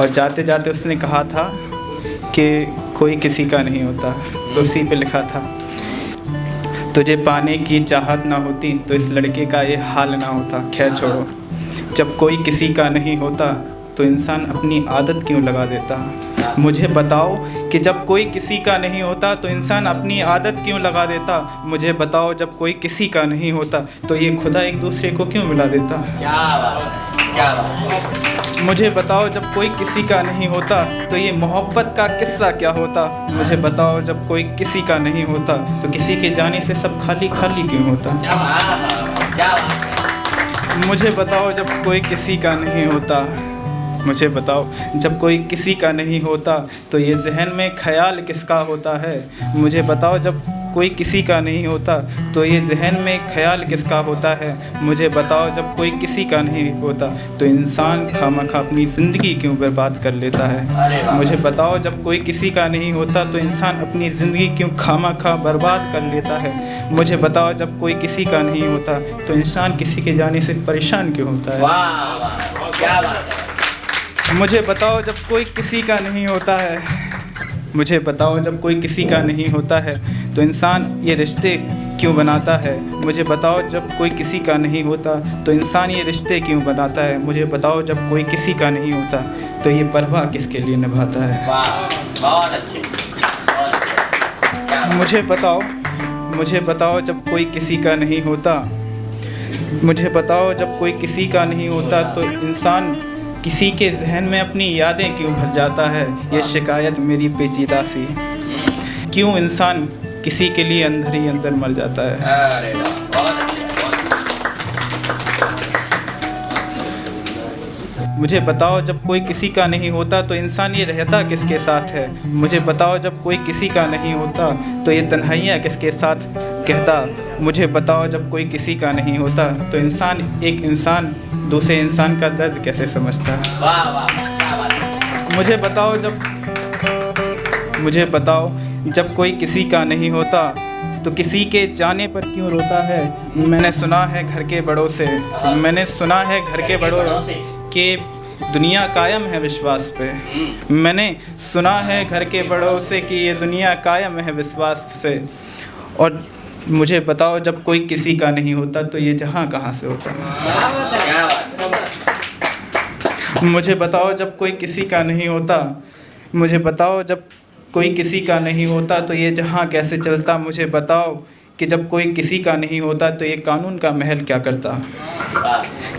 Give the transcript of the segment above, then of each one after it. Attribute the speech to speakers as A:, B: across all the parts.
A: और जाते जाते उसने कहा था कि कोई किसी का नहीं होता, तो उसी पे लिखा था, तुझे पाने की चाहत ना होती तो इस लड़के का ये हाल ना होता। खैर छोड़ो, जब कोई किसी का नहीं होता तो इंसान अपनी आदत क्यों लगा देता। मुझे बताओ कि जब कोई किसी का नहीं होता तो इंसान अपनी आदत क्यों लगा देता। मुझे बताओ जब कोई किसी का नहीं होता तो ये खुदा एक दूसरे को क्यों मिला देता।
B: क्या बात है, क्या बात है।
A: मुझे बताओ जब कोई किसी का नहीं होता तो ये मोहब्बत का किस्सा क्या होता। मुझे बताओ जब कोई किसी का नहीं होता तो किसी के जाने से सब खाली खाली क्यों होता।
B: क्या बात है।
A: मुझे बताओ जब कोई किसी का नहीं होता, मुझे बताओ जब कोई किसी का नहीं होता तो ये जहन में ख्याल किसका होता है। मुझे बताओ जब कोई किसी का नहीं होता तो ये जहन में ख्याल किसका होता है। मुझे बताओ जब कोई किसी का नहीं होता तो इंसान खामखा अपनी ज़िंदगी क्यों बर्बाद कर लेता है। मुझे बताओ जब कोई किसी का नहीं होता तो इंसान अपनी ज़िंदगी क्यों खामखा बर्बाद कर लेता है। मुझे बताओ जब कोई किसी का नहीं होता तो इंसान किसी के जाने से परेशान क्यों होता है।
B: वाह वाह, क्या बात है।
A: मुझे बताओ जब कोई किसी का नहीं होता है, मुझे बताओ जब कोई किसी का नहीं होता है तो इंसान ये रिश्ते क्यों बनाता है। मुझे बताओ जब कोई किसी का नहीं होता तो इंसान ये रिश्ते क्यों बनाता है। मुझे बताओ जब कोई किसी का नहीं होता तो ये परवाह किसके लिए निभाता है।
B: वाह, बहुत अच्छे, बहुत अच्छे।
A: मुझे बताओ जब कोई किसी का नहीं होता, मुझे बताओ जब कोई किसी का नहीं होता तो इंसान किसी के जहन में अपनी यादें क्यों भर जाता है। ये शिकायत मेरी पेचीदा सी, क्यों इंसान किसी के लिए अंदर ही अंदर मर जाता है।
B: अरे वाह, बहुत अच्छे,
A: मुझे बताओ जब कोई किसी का नहीं होता तो इंसान ये रहता किसके साथ है। मुझे बताओ जब कोई किसी का नहीं होता तो ये तन्हाइयाँ किसके साथ कहता। मुझे बताओ जब कोई किसी का नहीं होता तो एक इंसान दूसरे इंसान का दर्द कैसे समझता है।
B: वाह वाह, क्या बात है।
A: मुझे बताओ जब कोई किसी का नहीं होता तो किसी के जाने पर क्यों रोता है। मैंने सुना है घर के बड़ों से, मैंने सुना है घर के बड़ों कि दुनिया कायम है विश्वास पे। मैंने सुना है घर के बड़ों से कि ये दुनिया कायम है विश्वास से। और मुझे बताओ जब कोई किसी का नहीं होता तो ये जहाँ कहाँ से होता।
B: क्या बात है।
A: मुझे बताओ जब कोई किसी का नहीं होता, मुझे बताओ जब कोई किसी का नहीं होता तो ये जहाँ कैसे चलता। मुझे बताओ कि जब कोई किसी का नहीं होता तो ये कानून का महल क्या करता।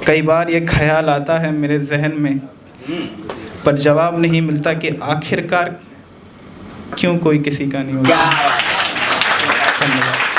A: कई बार ये ख्याल आता है मेरे जहन में, पर जवाब नहीं मिलता कि आखिरकार क्यों कोई किसी का नहीं होता।
B: क्या बात है।
A: धन्यवाद।